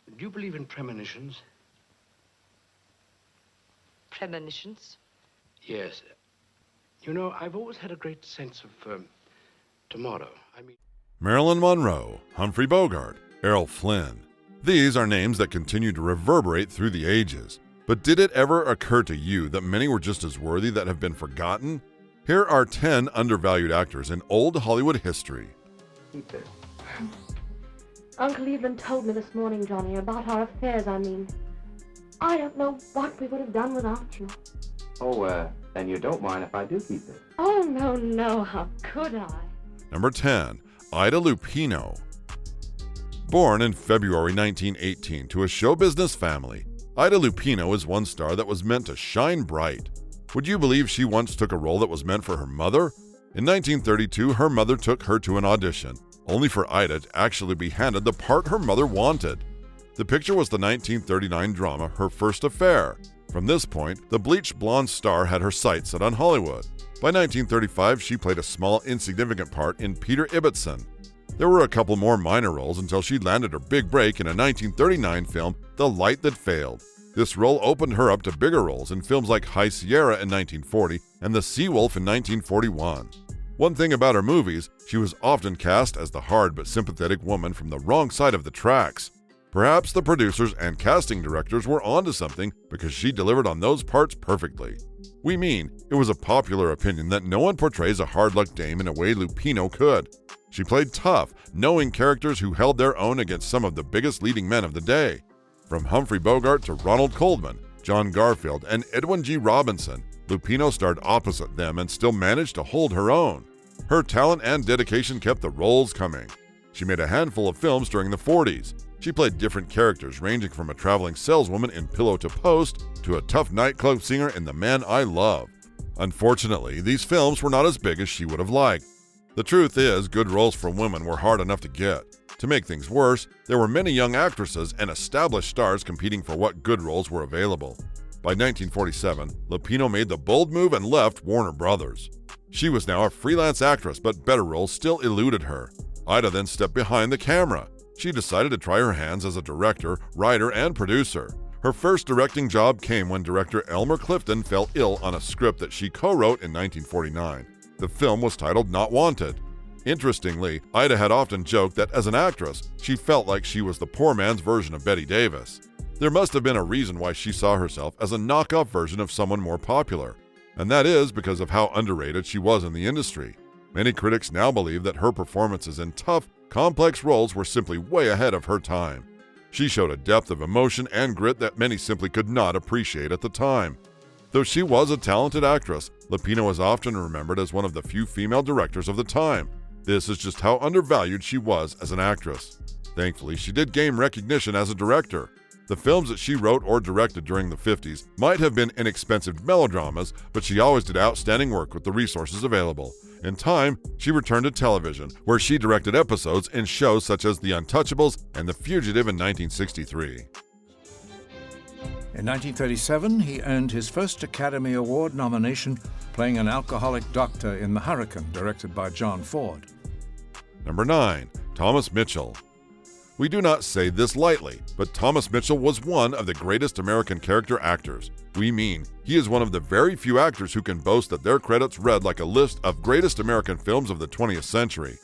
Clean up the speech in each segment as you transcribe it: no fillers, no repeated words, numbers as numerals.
Do you believe in premonitions? Premonitions? Yes. You know, I've always had a great sense of tomorrow. Marilyn Monroe, Humphrey Bogart, Errol Flynn. These are names that continue to reverberate through the ages. But did it ever occur to you that many were just as worthy that have been forgotten? Here are 10 undervalued actors in old Hollywood history. Uncle Evelyn told me this morning, Johnny, about our affairs, I mean. I don't know what we would have done without you. Oh, then you don't mind if I do keep it? Oh, no, how could I? Number 10. Ida Lupino. Born in February 1918 to a show business family, Ida Lupino is one star that was meant to shine bright. Would you believe she once took a role that was meant for her mother? In 1932, her mother took her to an audition, only for Ida to actually be handed the part her mother wanted. The picture was the 1939 drama Her First Affair. From this point, the bleached blonde star had her sights set on Hollywood. By 1935, she played a small, insignificant part in Peter Ibbotson. There were a couple more minor roles until she landed her big break in a 1939 film, The Light That Failed. This role opened her up to bigger roles in films like High Sierra in 1940 and The Seawolf in 1941. One thing about her movies, she was often cast as the hard but sympathetic woman from the wrong side of the tracks. Perhaps the producers and casting directors were onto something because she delivered on those parts perfectly. We mean, it was a popular opinion that no one portrays a hard-luck dame in a way Lupino could. She played tough, knowing characters who held their own against some of the biggest leading men of the day. From Humphrey Bogart to Ronald Colman, John Garfield, and Edwin G. Robinson, Lupino starred opposite them and still managed to hold her own. Her talent and dedication kept the roles coming. She made a handful of films during the 40s. She played different characters ranging from a traveling saleswoman in Pillow to Post to a tough nightclub singer in The Man I Love. Unfortunately, these films were not as big as she would have liked. The truth is, good roles for women were hard enough to get. To make things worse, there were many young actresses and established stars competing for what good roles were available. By 1947, Lupino made the bold move and left Warner Brothers. She was now a freelance actress, but better roles still eluded her. Ida then stepped behind the camera. She decided to try her hands as a director, writer, and producer. Her first directing job came when director Elmer Clifton fell ill on a script that she co-wrote in 1949. The film was titled Not Wanted. Interestingly, Ida had often joked that as an actress, she felt like she was the poor man's version of Bette Davis. There must have been a reason why she saw herself as a knockoff version of someone more popular, and that is because of how underrated she was in the industry. Many critics now believe that her performances in tough, complex roles were simply way ahead of her time. She showed a depth of emotion and grit that many simply could not appreciate at the time. Though she was a talented actress, Lupino is often remembered as one of the few female directors of the time. This is just how undervalued she was as an actress. Thankfully, she did gain recognition as a director. The films that she wrote or directed during the 50s might have been inexpensive melodramas, but she always did outstanding work with the resources available. In time, she returned to television, where she directed episodes in shows such as The Untouchables and The Fugitive in 1963. In 1937, he earned his first Academy Award nomination playing an alcoholic doctor in The Hurricane, directed by John Ford. Number 9. Thomas Mitchell. We do not say this lightly, but Thomas Mitchell was one of the greatest American character actors. We mean, he is one of the very few actors who can boast that their credits read like a list of greatest American films of the 20th century.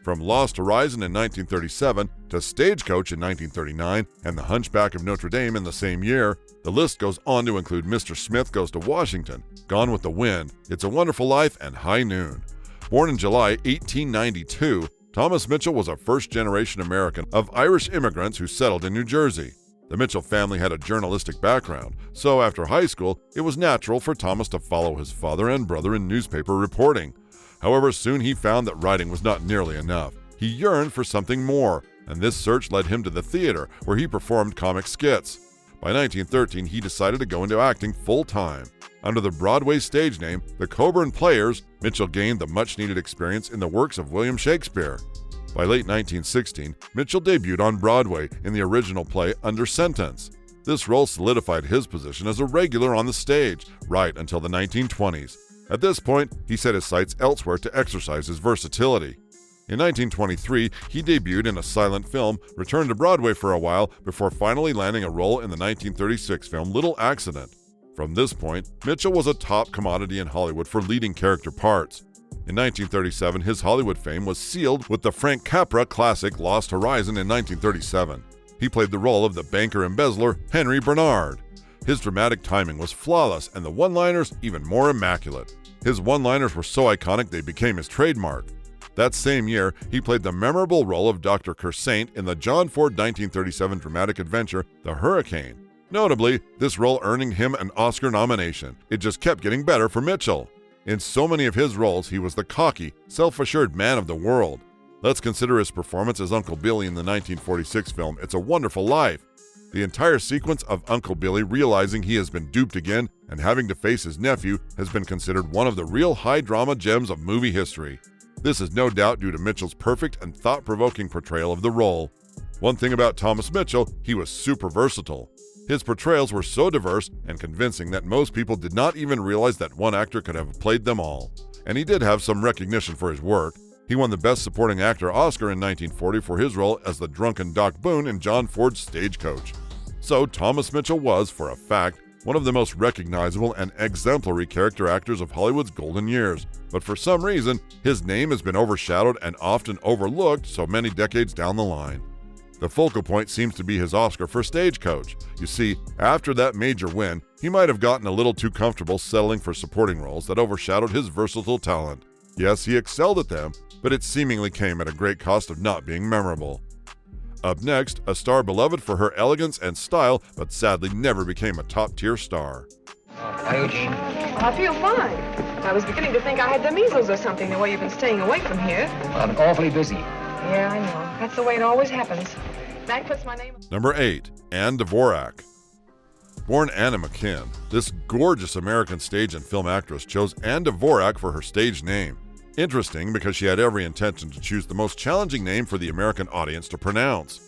From Lost Horizon in 1937 to Stagecoach in 1939 and The Hunchback of Notre Dame in the same year, the list goes on to include Mr. Smith Goes to Washington, Gone with the Wind, It's a Wonderful Life, and High Noon. Born in July 1892, Thomas Mitchell was a first-generation American of Irish immigrants who settled in New Jersey. The Mitchell family had a journalistic background, so after high school, it was natural for Thomas to follow his father and brother in newspaper reporting. However, soon he found that writing was not nearly enough. He yearned for something more, and this search led him to the theater, where he performed comic skits. By 1913, he decided to go into acting full-time. Under the Broadway stage name, the Coburn Players, Mitchell gained the much-needed experience in the works of William Shakespeare. By late 1916, Mitchell debuted on Broadway in the original play Under Sentence. This role solidified his position as a regular on the stage, right until the 1920s. At this point, he set his sights elsewhere to exercise his versatility. In 1923, he debuted in a silent film, returned to Broadway for a while before finally landing a role in the 1936 film Little Accident. From this point, Mitchell was a top commodity in Hollywood for leading character parts. In 1937, his Hollywood fame was sealed with the Frank Capra classic Lost Horizon in 1937. He played the role of the banker-embezzler Henry Bernard. His dramatic timing was flawless and the one-liners even more immaculate. His one-liners were so iconic they became his trademark. That same year, he played the memorable role of Dr. Kersaint in the John Ford 1937 dramatic adventure The Hurricane. Notably, this role earning him an Oscar nomination. It just kept getting better for Mitchell. In so many of his roles, he was the cocky, self-assured man of the world. Let's consider his performance as Uncle Billy in the 1946 film It's a Wonderful Life. The entire sequence of Uncle Billy realizing he has been duped again and having to face his nephew has been considered one of the real high-drama gems of movie history. This is no doubt due to Mitchell's perfect and thought-provoking portrayal of the role. One thing about Thomas Mitchell, he was super versatile. His portrayals were so diverse and convincing that most people did not even realize that one actor could have played them all. And he did have some recognition for his work. He won the Best Supporting Actor Oscar in 1940 for his role as the drunken Doc Boone in John Ford's Stagecoach. So Thomas Mitchell was, for a fact, one of the most recognizable and exemplary character actors of Hollywood's golden years. But for some reason, his name has been overshadowed and often overlooked so many decades down the line. The focal point seems to be his Oscar for Stagecoach. You see, after that major win, he might have gotten a little too comfortable settling for supporting roles that overshadowed his versatile talent. Yes, he excelled at them, but it seemingly came at a great cost of not being memorable. Up next, a star beloved for her elegance and style, but sadly never became a top-tier star. Ouch. I feel fine. I was beginning to think I had the measles or something, the way you've been staying away from here. Well, I'm awfully busy. Yeah, I know. That's the way it always happens. That puts my name... Number 8. Anne Dvorak. Born Anna McKinn, this gorgeous American stage and film actress chose Anne Dvorak for her stage name. Interesting because she had every intention to choose the most challenging name for the American audience to pronounce.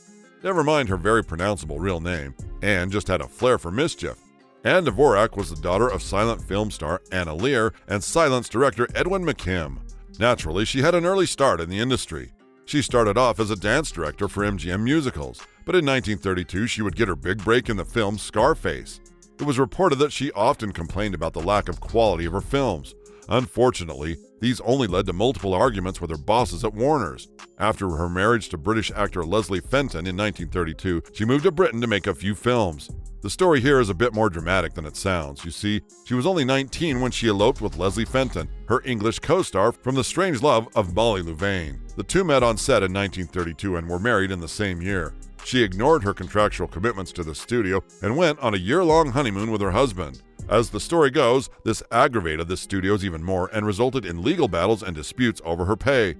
Never mind her very pronounceable real name, Anne just had a flair for mischief. Anne Dvorak was the daughter of silent film star Anna Lear and silence director Edwin McKim. Naturally, she had an early start in the industry. She started off as a dance director for MGM musicals, but in 1932 she would get her big break in the film Scarface. It was reported that she often complained about the lack of quality of her films. Unfortunately, these only led to multiple arguments with her bosses at Warner's. After her marriage to British actor Leslie Fenton in 1932, she moved to Britain to make a few films. The story here is a bit more dramatic than it sounds. You see, she was only 19 when she eloped with Leslie Fenton, her English co-star from The Strange Love of Molly Louvain. The two met on set in 1932 and were married in the same year. She ignored her contractual commitments to the studio and went on a year-long honeymoon with her husband. As the story goes, this aggravated the studios even more and resulted in legal battles and disputes over her pay.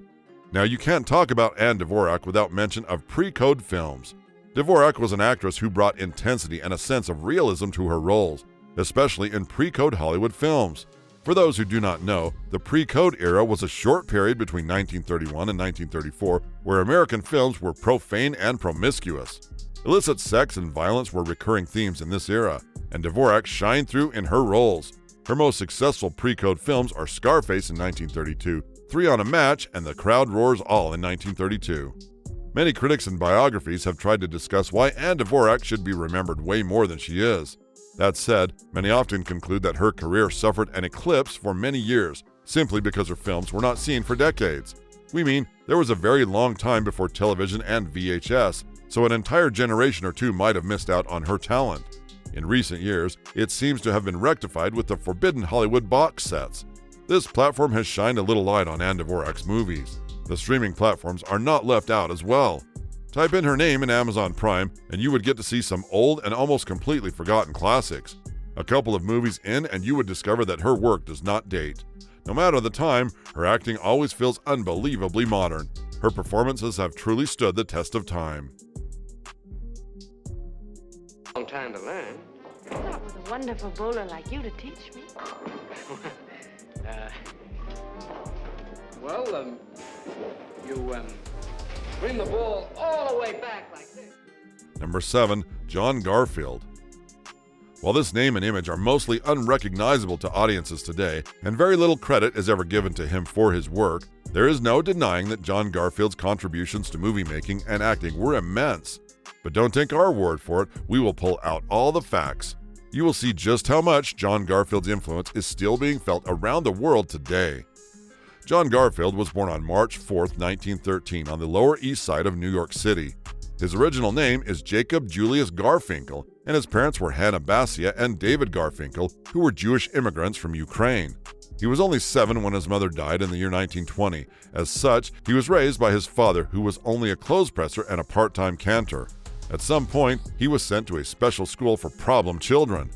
Now, you can't talk about Anne Dvorak without mention of pre-code films. Dvorak was an actress who brought intensity and a sense of realism to her roles, especially in pre-code Hollywood films. For those who do not know, the pre-code era was a short period between 1931 and 1934 where American films were profane and promiscuous. Illicit sex and violence were recurring themes in this era, and Dvorak shined through in her roles. Her most successful pre-code films are Scarface in 1932, Three on a Match, and The Crowd Roars All in 1932. Many critics and biographies have tried to discuss why Anne Dvorak should be remembered way more than she is. That said, many often conclude that her career suffered an eclipse for many years, simply because her films were not seen for decades. We mean, there was a very long time before television and VHS, so an entire generation or two might have missed out on her talent. In recent years, it seems to have been rectified with the Forbidden Hollywood box sets. This platform has shined a little light on Anne Dvorak's movies. The streaming platforms are not left out as well. Type in her name in Amazon Prime, and you would get to see some old and almost completely forgotten classics. A couple of movies in, and you would discover that her work does not date. No matter the time, her acting always feels unbelievably modern. Her performances have truly stood the test of time. Long time to learn. I thought it was a wonderful bowler like you to teach me. You bring the ball all the way back like this. Number 7. John Garfield. While this name and image are mostly unrecognizable to audiences today, and very little credit is ever given to him for his work, There is no denying that John Garfield's contributions to movie making and acting were immense. But don't take our word for it, we will pull out all the facts. You will see just how much John Garfield's influence is still being felt around the world today. John Garfield was born on March 4, 1913, on the Lower East Side of New York City. His original name is Jacob Julius Garfinkel, and his parents were Hannah Basia and David Garfinkel, who were Jewish immigrants from Ukraine. He was only 7 when his mother died in the year 1920. As such, he was raised by his father, who was only a clothes presser and a part-time cantor. At some point, he was sent to a special school for problem children.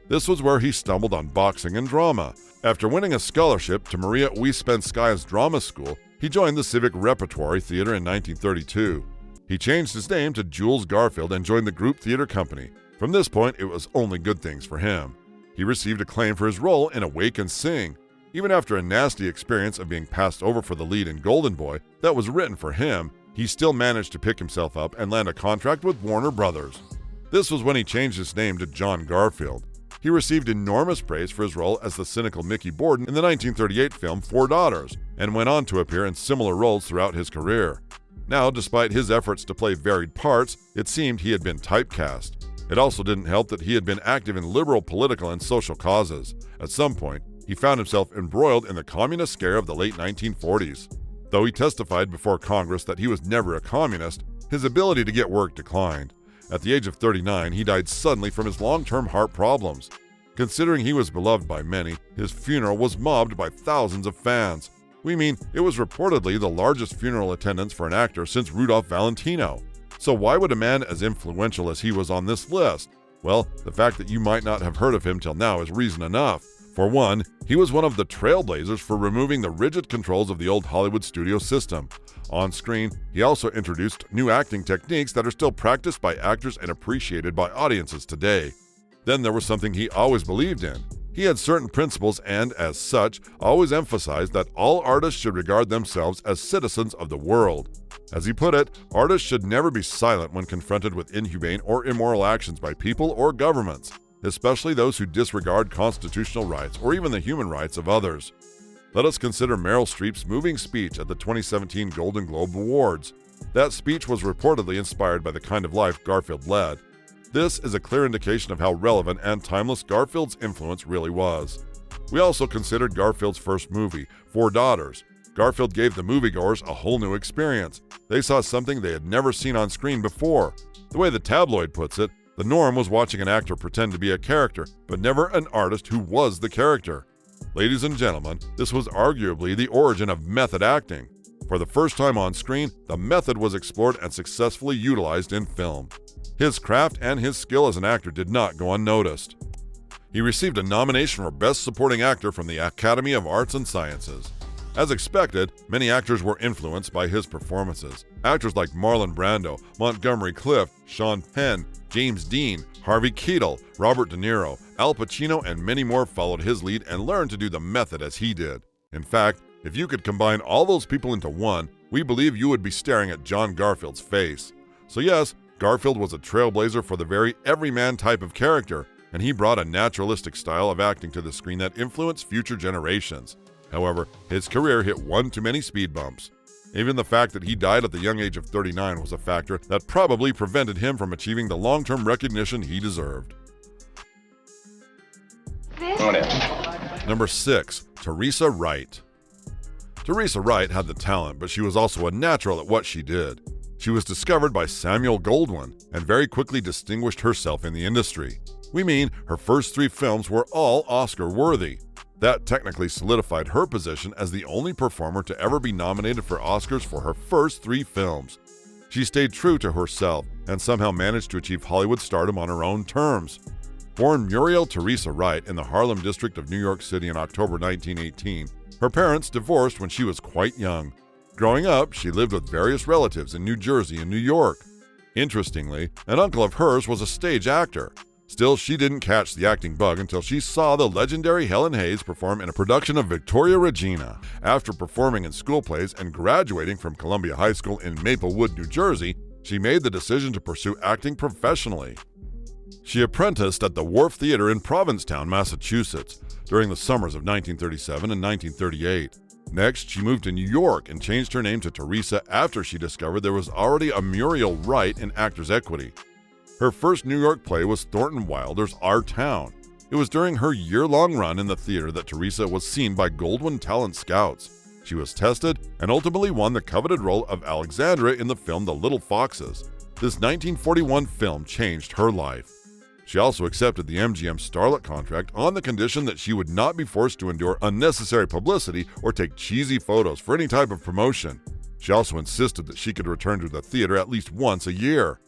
This was where he stumbled on boxing and drama. After winning a scholarship to Maria Ouspensky's drama school, he joined the Civic Repertory Theater in 1932. He changed his name to Jules Garfield and joined the Group Theater Company. From this point, it was only good things for him. He received acclaim for his role in Awake and Sing. Even after a nasty experience of being passed over for the lead in Golden Boy that was written for him, he still managed to pick himself up and land a contract with Warner Brothers. This was when he changed his name to John Garfield. He received enormous praise for his role as the cynical Mickey Borden in the 1938 film Four Daughters, and went on to appear in similar roles throughout his career. Now, despite his efforts to play varied parts, it seemed he had been typecast. It also didn't help that he had been active in liberal political and social causes. At some point, he found himself embroiled in the communist scare of the late 1940s. Though he testified before Congress that he was never a communist, his ability to get work declined. At the age of 39, he died suddenly from his long-term heart problems. Considering he was beloved by many, his funeral was mobbed by thousands of fans. We mean, it was reportedly the largest funeral attendance for an actor since Rudolph Valentino. So why would a man as influential as he was on this list? Well, the fact that you might not have heard of him till now is reason enough. For one, he was one of the trailblazers for removing the rigid controls of the old Hollywood studio system. On screen, he also introduced new acting techniques that are still practiced by actors and appreciated by audiences today. Then there was something he always believed in. He had certain principles and, as such, always emphasized that all artists should regard themselves as citizens of the world. As he put it, artists should never be silent when confronted with inhumane or immoral actions by people or governments, especially those who disregard constitutional rights or even the human rights of others. Let us consider Meryl Streep's moving speech at the 2017 Golden Globe Awards. That speech was reportedly inspired by the kind of life Garfield led. This is a clear indication of how relevant and timeless Garfield's influence really was. We also considered Garfield's first movie, Four Daughters. Garfield gave the moviegoers a whole new experience. They saw something they had never seen on screen before. The way the tabloid puts it, the norm was watching an actor pretend to be a character, but never an artist who was the character. Ladies and gentlemen, this was arguably the origin of method acting. For the first time on screen, the method was explored and successfully utilized in film. His craft and his skill as an actor did not go unnoticed. He received a nomination for Best Supporting Actor from the Academy of Arts and Sciences. As expected, many actors were influenced by his performances. Actors like Marlon Brando, Montgomery Clift, Sean Penn, James Dean, Harvey Keitel, Robert De Niro, Al Pacino, and many more followed his lead and learned to do the method as he did. In fact, if you could combine all those people into one, we believe you would be staring at John Garfield's face. So yes, Garfield was a trailblazer for the very everyman type of character, and he brought a naturalistic style of acting to the screen that influenced future generations. However, his career hit one too many speed bumps. Even the fact that he died at the young age of 39 was a factor that probably prevented him from achieving the long-term recognition he deserved. Number 6. Teresa Wright. Teresa Wright had the talent, but she was also a natural at what she did. She was discovered by Samuel Goldwyn and very quickly distinguished herself in the industry. We mean her first 3 films were all Oscar-worthy. That technically solidified her position as the only performer to ever be nominated for Oscars for her first 3 films. She stayed true to herself and somehow managed to achieve Hollywood stardom on her own terms. Born Muriel Teresa Wright in the Harlem district of New York City in October 1918, her parents divorced when she was quite young. Growing up, she lived with various relatives in New Jersey and New York. Interestingly, an uncle of hers was a stage actor. Still, she didn't catch the acting bug until she saw the legendary Helen Hayes perform in a production of Victoria Regina. After performing in school plays and graduating from Columbia High School in Maplewood, New Jersey, she made the decision to pursue acting professionally. She apprenticed at the Wharf Theater in Provincetown, Massachusetts, during the summers of 1937 and 1938. Next, she moved to New York and changed her name to Teresa after she discovered there was already a Muriel Wright in Actors Equity. Her first New York play was Thornton Wilder's Our Town. It was during her year-long run in the theater that Teresa was seen by Goldwyn Talent Scouts. She was tested and ultimately won the coveted role of Alexandra in the film The Little Foxes. This 1941 film changed her life. She also accepted the MGM starlet contract on the condition that she would not be forced to endure unnecessary publicity or take cheesy photos for any type of promotion. She also insisted that she could return to the theater at least once a year.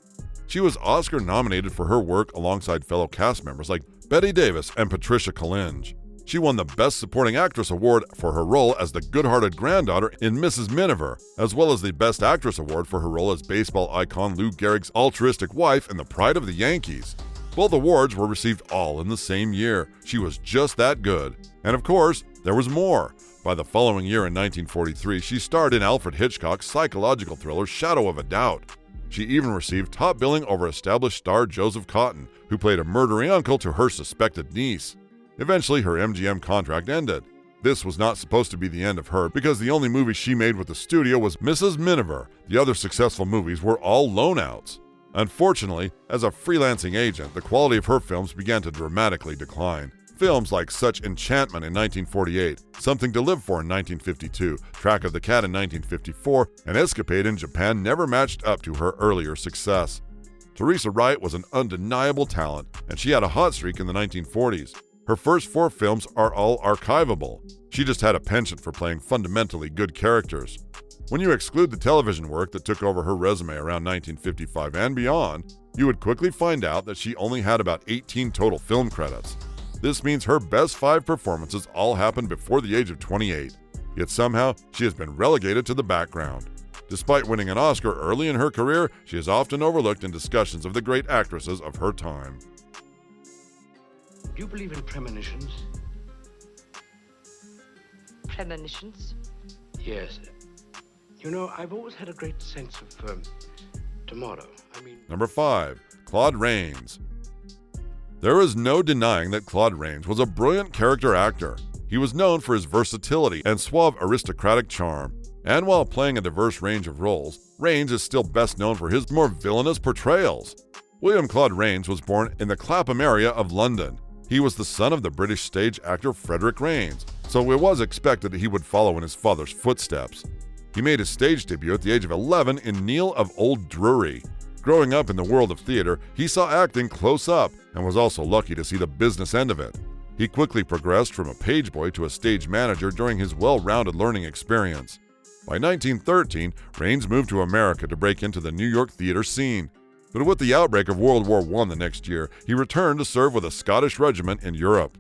She was Oscar nominated for her work alongside fellow cast members like Bette Davis and Patricia Collinge. She won the Best Supporting Actress award for her role as the good-hearted granddaughter in Mrs. Miniver, as well as the Best Actress award for her role as baseball icon Lou Gehrig's altruistic wife in The Pride of the Yankees. Both awards were received all in the same year. She was just that good. And of course, there was more. By the following year in 1943, she starred in Alfred Hitchcock's psychological thriller Shadow of a Doubt. She even received top billing over established star Joseph Cotten, who played a murdering uncle to her suspected niece. Eventually, her MGM contract ended. This was not supposed to be the end of her because the only movie she made with the studio was Mrs. Miniver. The other successful movies were all loan-outs. Unfortunately, as a freelancing agent, the quality of her films began to dramatically decline. Films like Such Enchantment in 1948, Something to Live For in 1952, Track of the Cat in 1954, and Escapade in Japan never matched up to her earlier success. Teresa Wright was an undeniable talent, and she had a hot streak in the 1940s. Her first 4 films are all archivable. She just had a penchant for playing fundamentally good characters. When you exclude the television work that took over her resume around 1955 and beyond, you would quickly find out that she only had about 18 total film credits. This means her best 5 performances all happened before the age of 28. Yet somehow, she has been relegated to the background. Despite winning an Oscar early in her career, she is often overlooked in discussions of the great actresses of her time. Do you believe in premonitions? Premonitions? Yes. You know, I've always had a great sense of tomorrow. Number 5. Claude Reigns. There is no denying that Claude Reigns was a brilliant character actor. He was known for his versatility and suave aristocratic charm. And while playing a diverse range of roles, Reigns is still best known for his more villainous portrayals. William Claude Reigns was born in the Clapham area of London. He was the son of the British stage actor Frederick Reigns, so it was expected that he would follow in his father's footsteps. He made his stage debut at the age of 11 in Neil of Old Drury. Growing up in the world of theater, he saw acting close up and was also lucky to see the business end of it. He quickly progressed from a page boy to a stage manager during his well-rounded learning experience. By 1913, Reigns moved to America to break into the New York theater scene. But with the outbreak of World War I the next year, he returned to serve with a Scottish regiment in Europe.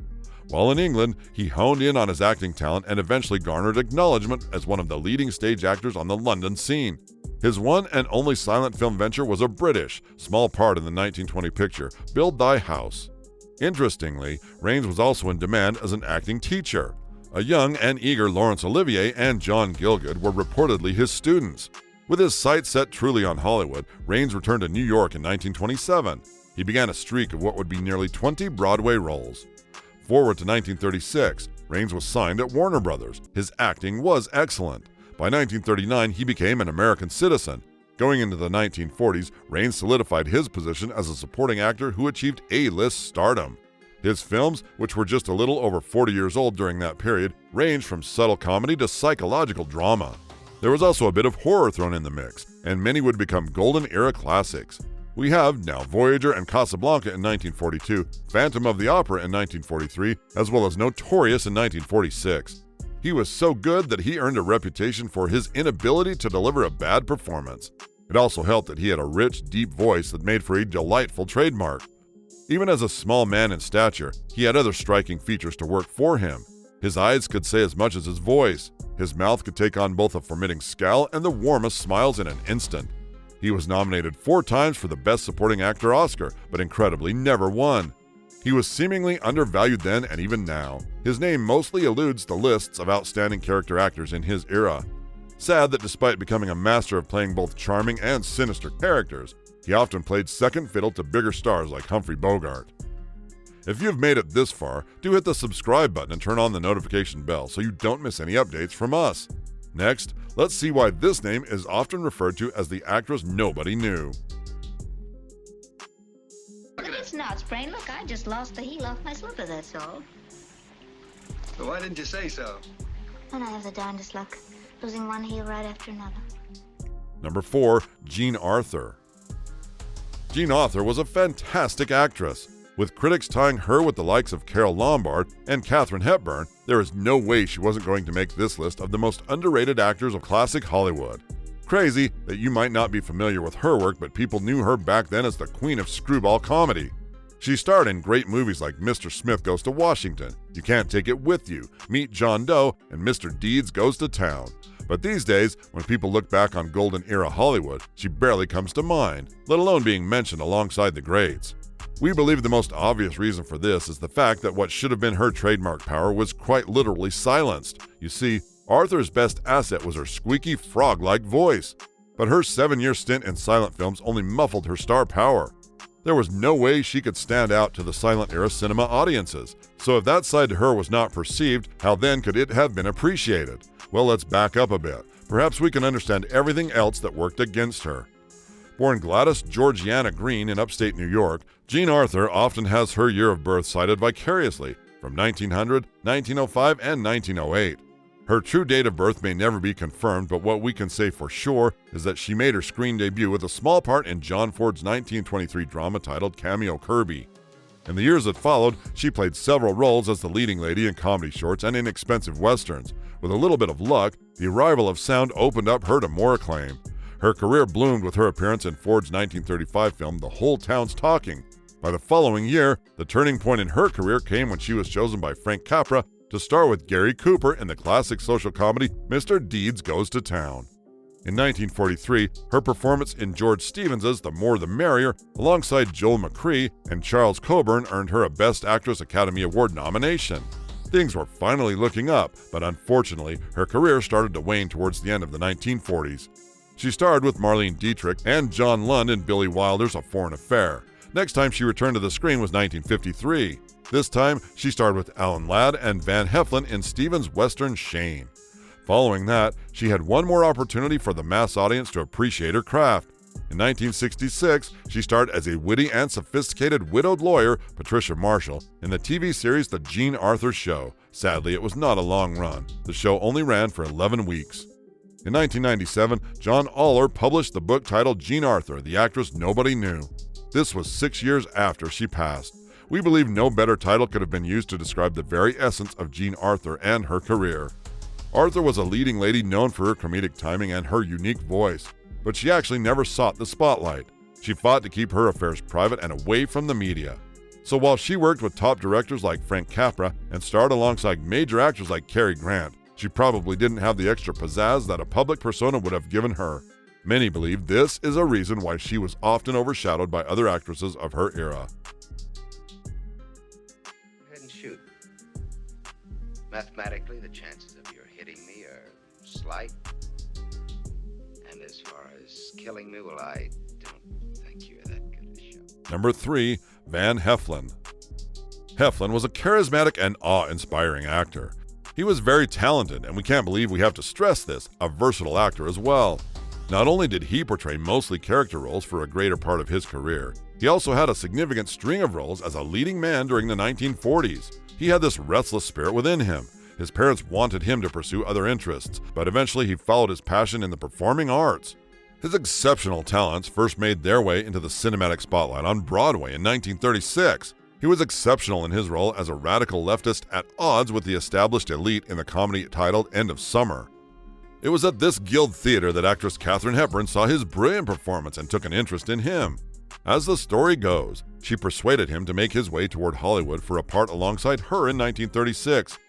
While in England, he honed in on his acting talent and eventually garnered acknowledgement as one of the leading stage actors on the London scene. His one and only silent film venture was a British, small part in the 1920 picture, Build Thy House. Interestingly, Reigns was also in demand as an acting teacher. A young and eager Laurence Olivier and John Gielgud were reportedly his students. With his sights set truly on Hollywood, Reigns returned to New York in 1927. He began a streak of what would be nearly 20 Broadway roles. Forward to 1936, Reigns was signed at Warner Brothers. His acting was excellent. By 1939, he became an American citizen. Going into the 1940s, Reigns solidified his position as a supporting actor who achieved A-list stardom. His films, which were just a little over 40 years old during that period, ranged from subtle comedy to psychological drama. There was also a bit of horror thrown in the mix, and many would become golden era classics. We have now Voyager and Casablanca in 1942, Phantom of the Opera in 1943, as well as Notorious in 1946. He was so good that he earned a reputation for his inability to deliver a bad performance. It also helped that he had a rich, deep voice that made for a delightful trademark. Even as a small man in stature, he had other striking features to work for him. His eyes could say as much as his voice. His mouth could take on both a forbidding scowl and the warmest smiles in an instant. He was nominated 4 times for the Best Supporting Actor Oscar, but incredibly never won. He was seemingly undervalued then and even now. His name mostly eludes the lists of outstanding character actors in his era. Sad that despite becoming a master of playing both charming and sinister characters, he often played second fiddle to bigger stars like Humphrey Bogart. If you've made it this far, do hit the subscribe button and turn on the notification bell so you don't miss any updates from us. Next, let's see why this name is often referred to as the actress nobody knew. It's not sprained. Look, I just lost the heel off my slipper, that's all. Well, why didn't you say so? And I have the darndest luck, losing one heel right after another. Number 4, Jean Arthur. Jean Arthur was a fantastic actress. With critics tying her with the likes of Carole Lombard and Katharine Hepburn, there is no way she wasn't going to make this list of the most underrated actors of classic Hollywood. Crazy that you might not be familiar with her work, but people knew her back then as the queen of screwball comedy. She starred in great movies like Mr. Smith Goes to Washington, You Can't Take It With You, Meet John Doe, and Mr. Deeds Goes to Town. But these days, when people look back on golden era Hollywood, she barely comes to mind, let alone being mentioned alongside the greats. We believe the most obvious reason for this is the fact that what should have been her trademark power was quite literally silenced. You see, Arthur's best asset was her squeaky frog-like voice. But her 7-year stint in silent films only muffled her star power. There was no way she could stand out to the silent era cinema audiences. So if that side to her was not perceived, how then could it have been appreciated? Well, let's back up a bit. Perhaps we can understand everything else that worked against her. Born Gladys Georgiana Green in upstate New York, Jean Arthur often has her year of birth cited vicariously from 1900, 1905, and 1908. Her true date of birth may never be confirmed, but what we can say for sure is that she made her screen debut with a small part in John Ford's 1923 drama titled Cameo Kirby. In the years that followed, she played several roles as the leading lady in comedy shorts and inexpensive westerns. With a little bit of luck, the arrival of sound opened up her to more acclaim. Her career bloomed with her appearance in Ford's 1935 film The Whole Town's Talking. By the following year, the turning point in her career came when she was chosen by Frank Capra to star with Gary Cooper in the classic social comedy Mr. Deeds Goes to Town. In 1943, her performance in George Stevens's The More the Merrier, alongside Joel McCrea and Charles Coburn, earned her a Best Actress Academy Award nomination. Things were finally looking up, but unfortunately, her career started to wane towards the end of the 1940s. She starred with Marlene Dietrich and John Lund in Billy Wilder's A Foreign Affair. Next time she returned to the screen was 1953. This time, she starred with Alan Ladd and Van Heflin in Stevens' western Shane. Following that, she had one more opportunity for the mass audience to appreciate her craft. In 1966, she starred as a witty and sophisticated widowed lawyer, Patricia Marshall, in the TV series The Jean Arthur Show. Sadly, it was not a long run. The show only ran for 11 weeks. In 1997, John Aller published the book titled Jean Arthur, the Actress Nobody Knew. This was 6 years after she passed. We believe no better title could have been used to describe the very essence of Jean Arthur and her career. Arthur was a leading lady known for her comedic timing and her unique voice, but she actually never sought the spotlight. She fought to keep her affairs private and away from the media. So while she worked with top directors like Frank Capra and starred alongside major actors like Cary Grant, she probably didn't have the extra pizzazz that a public persona would have given her. Many believe this is a reason why she was often overshadowed by other actresses of her era. Go ahead and shoot. Mathematically, the chances of your hitting me are slight. And as far as killing me, well, I don't think you're that good a shot. Number 3, Van Heflin. Heflin was a charismatic and awe-inspiring actor. He was very talented, and we can't believe we have to stress this, a versatile actor as well. Not only did he portray mostly character roles for a greater part of his career, he also had a significant string of roles as a leading man during the 1940s. He had this restless spirit within him. His parents wanted him to pursue other interests, but eventually he followed his passion in the performing arts. His exceptional talents first made their way into the cinematic spotlight on Broadway in 1936. He was exceptional in his role as a radical leftist at odds with the established elite in the comedy titled End of Summer. It was at this Guild Theater that actress Katharine Hepburn saw his brilliant performance and took an interest in him. As the story goes, she persuaded him to make his way toward Hollywood for a part alongside her in 1936,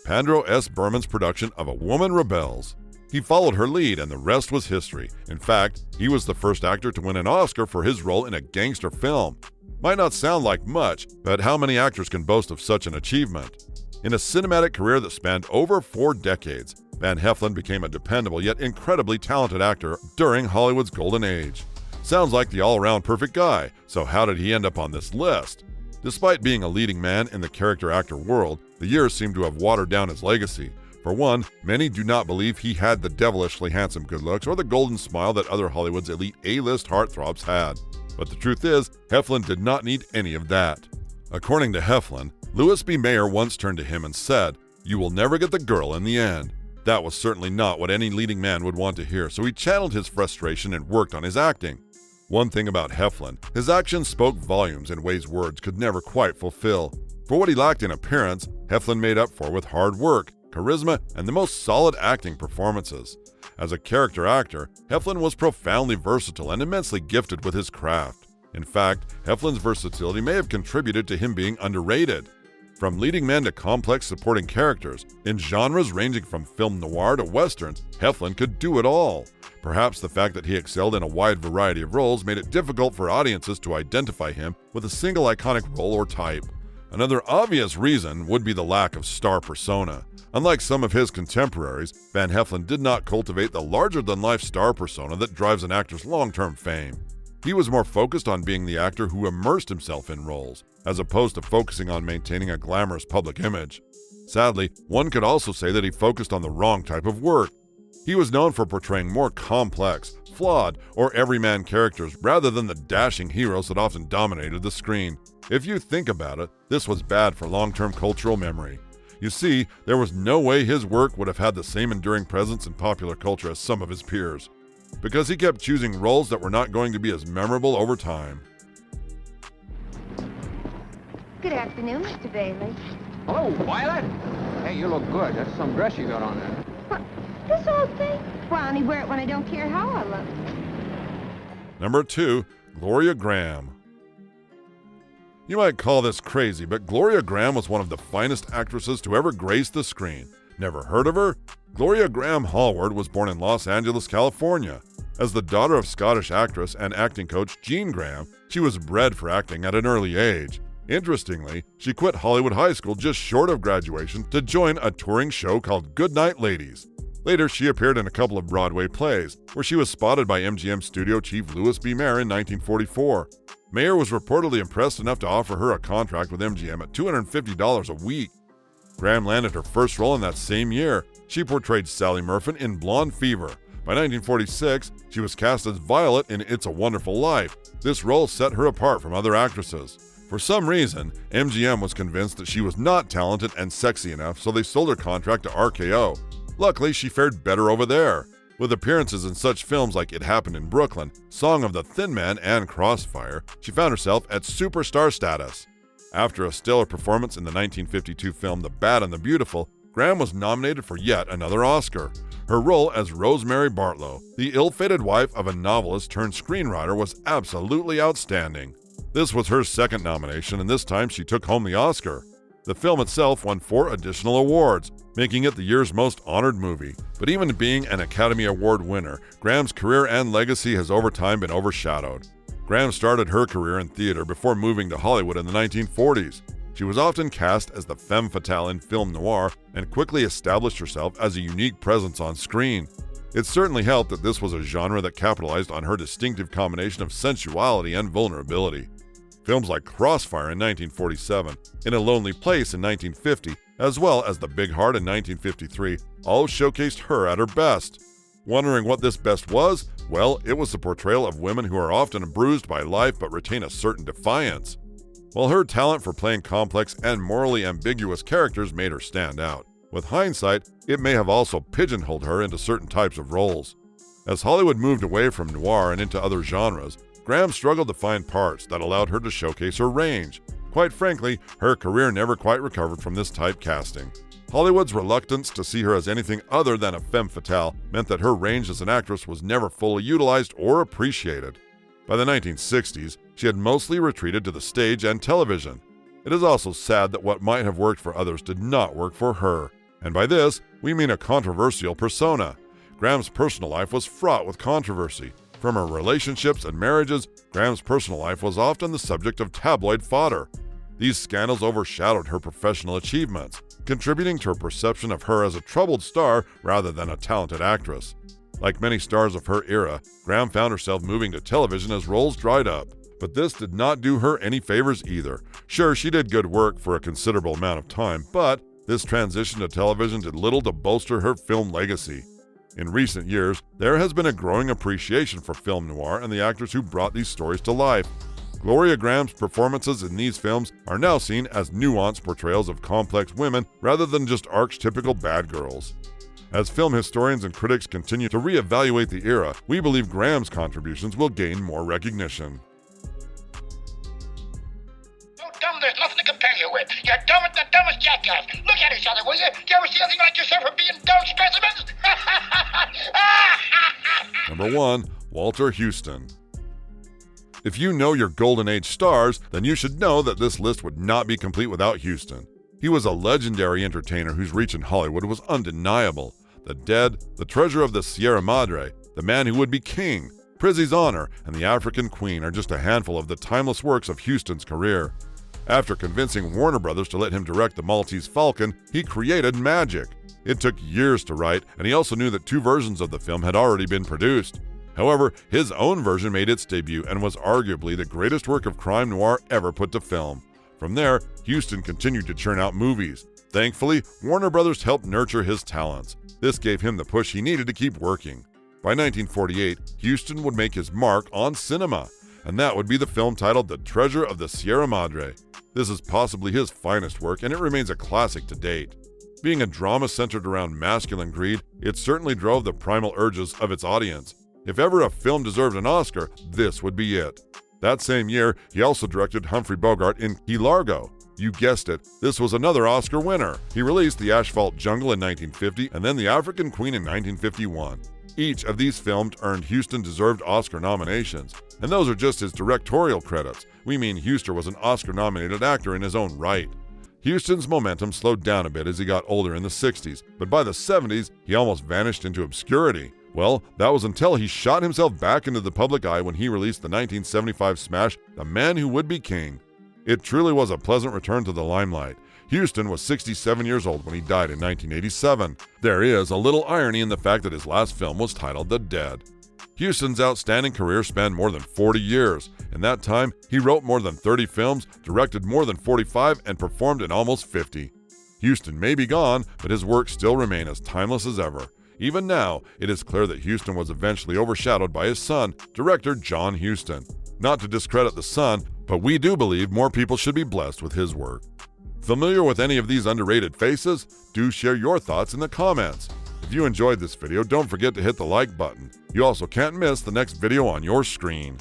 Pandro S. Berman's production of A Woman Rebels. He followed her lead, and the rest was history. In fact, he was the first actor to win an Oscar for his role in a gangster film. Might not sound like much, but how many actors can boast of such an achievement? In a cinematic career that spanned over 4 decades, Van Heflin became a dependable yet incredibly talented actor during Hollywood's golden age. Sounds like the all-around perfect guy, so how did he end up on this list? Despite being a leading man in the character actor world, the years seem to have watered down his legacy. For one, many do not believe he had the devilishly handsome good looks or the golden smile that other Hollywood's elite A-list heartthrobs had. But the truth is, Heflin did not need any of that. According to Heflin, Louis B. Mayer once turned to him and said, "You will never get the girl in the end." That was certainly not what any leading man would want to hear, so he channeled his frustration and worked on his acting. One thing about Heflin, his actions spoke volumes in ways words could never quite fulfill. For what he lacked in appearance, Heflin made up for with hard work, charisma, and the most solid acting performances. As a character actor, Heflin was profoundly versatile and immensely gifted with his craft. In fact, Heflin's versatility may have contributed to him being underrated. From leading men to complex supporting characters, in genres ranging from film noir to westerns, Heflin could do it all. Perhaps the fact that he excelled in a wide variety of roles made it difficult for audiences to identify him with a single iconic role or type. Another obvious reason would be the lack of star persona. Unlike some of his contemporaries, Van Heflin did not cultivate the larger-than-life star persona that drives an actor's long-term fame. He was more focused on being the actor who immersed himself in roles, as opposed to focusing on maintaining a glamorous public image. Sadly, one could also say that he focused on the wrong type of work. He was known for portraying more complex, flawed, or everyman characters rather than the dashing heroes that often dominated the screen. If you think about it, this was bad for long-term cultural memory. You see, there was no way his work would have had the same enduring presence in popular culture as some of his peers, because he kept choosing roles that were not going to be as memorable over time. Good afternoon, Mr. Bailey. Hello, Violet. Hey, you look good. That's some dress you got on there. What? This old thing? Well, I only wear it when I don't care how I look. Number 2, Gloria Graham. You might call this crazy, but Gloria Graham was one of the finest actresses to ever grace the screen. Never heard of her? Gloria Graham Hallward was born in Los Angeles, California. As the daughter of Scottish actress and acting coach Jean Graham, she was bred for acting at an early age. Interestingly, she quit Hollywood High School just short of graduation to join a touring show called Goodnight Ladies. Later, she appeared in a couple of Broadway plays, where she was spotted by MGM studio chief Louis B. Mayer in 1944. Mayer was reportedly impressed enough to offer her a contract with MGM at $250 a week. Graham landed her first role in that same year. She portrayed Sally Murfin in Blonde Fever. By 1946, she was cast as Violet in It's a Wonderful Life. This role set her apart from other actresses. For some reason, MGM was convinced that she was not talented and sexy enough, so they sold her contract to RKO. Luckily, she fared better over there. With appearances in such films like It Happened in Brooklyn, Song of the Thin Man, and Crossfire, she found herself at superstar status. After a stellar performance in the 1952 film The Bad and the Beautiful, Graham was nominated for yet another Oscar. Her role as Rosemary Bartlow, the ill-fated wife of a novelist turned screenwriter, was absolutely outstanding. This was her second nomination, and this time she took home the Oscar. The film itself won 4 additional awards, making it the year's most honored movie. But even being an Academy Award winner, Graham's career and legacy has over time been overshadowed. Graham started her career in theater before moving to Hollywood in the 1940s. She was often cast as the femme fatale in film noir and quickly established herself as a unique presence on screen. It certainly helped that this was a genre that capitalized on her distinctive combination of sensuality and vulnerability. Films like Crossfire in 1947, In a Lonely Place in 1950, as well as The Big Heart in 1953, all showcased her at her best. Wondering what this best was? Well, it was the portrayal of women who are often bruised by life but retain a certain defiance. While her talent for playing complex and morally ambiguous characters made her stand out, with hindsight, it may have also pigeonholed her into certain types of roles. As Hollywood moved away from noir and into other genres, Graham struggled to find parts that allowed her to showcase her range. Quite frankly, her career never quite recovered from this typecasting. Hollywood's reluctance to see her as anything other than a femme fatale meant that her range as an actress was never fully utilized or appreciated. By the 1960s, she had mostly retreated to the stage and television. It is also sad that what might have worked for others did not work for her. And by this, we mean a controversial persona. Graham's personal life was fraught with controversy. From her relationships and marriages, Graham's personal life was often the subject of tabloid fodder. These scandals overshadowed her professional achievements, contributing to a perception of her as a troubled star rather than a talented actress. Like many stars of her era, Graham found herself moving to television as roles dried up. But this did not do her any favors either. Sure, she did good work for a considerable amount of time, but this transition to television did little to bolster her film legacy. In recent years, there has been a growing appreciation for film noir and the actors who brought these stories to life. Gloria Graham's performances in these films are now seen as nuanced portrayals of complex women rather than just archetypical bad girls. As film historians and critics continue to reevaluate the era, we believe Graham's contributions will gain more recognition. Dumb, there's nothing to compare you with. You're dumb as the dumbest jackass. Look at each other, will you? Do you ever see anything like yourself for being dumb specimens? Number 1. Walter Houston. If you know your Golden Age stars, then you should know that this list would not be complete without Houston. He was a legendary entertainer whose reach in Hollywood was undeniable. The Dead, The Treasure of the Sierra Madre, The Man Who Would Be King, Prizzy's Honor, and The African Queen are just a handful of the timeless works of Houston's career. After convincing Warner Brothers to let him direct The Maltese Falcon, he created magic. It took years to write, and he also knew that 2 versions of the film had already been produced. However, his own version made its debut and was arguably the greatest work of crime noir ever put to film. From there, Houston continued to churn out movies. Thankfully, Warner Brothers helped nurture his talents. This gave him the push he needed to keep working. By 1948, Houston would make his mark on cinema, and that would be the film titled The Treasure of the Sierra Madre. This is possibly his finest work, and it remains a classic to date. Being a drama centered around masculine greed, it certainly drove the primal urges of its audience. If ever a film deserved an Oscar, this would be it. That same year, he also directed Humphrey Bogart in Key Largo. You guessed it, this was another Oscar winner. He released The Asphalt Jungle in 1950 and then The African Queen in 1951. Each of these films earned Houston deserved Oscar nominations, and those are just his directorial credits. We mean Houston was an Oscar-nominated actor in his own right. Houston's momentum slowed down a bit as he got older in the 60s, but by the 70s, he almost vanished into obscurity. Well, that was until he shot himself back into the public eye when he released the 1975 smash, The Man Who Would Be King. It truly was a pleasant return to the limelight. Houston was 67 years old when he died in 1987. There is a little irony in the fact that his last film was titled The Dead. Houston's outstanding career spanned more than 40 years. In that time, he wrote more than 30 films, directed more than 45, and performed in almost 50. Houston may be gone, but his works still remain as timeless as ever. Even now, it is clear that Houston was eventually overshadowed by his son, director John Huston. Not to discredit the son, but we do believe more people should be blessed with his work. Familiar with any of these underrated faces? Do share your thoughts in the comments. If you enjoyed this video, don't forget to hit the like button. You also can't miss the next video on your screen.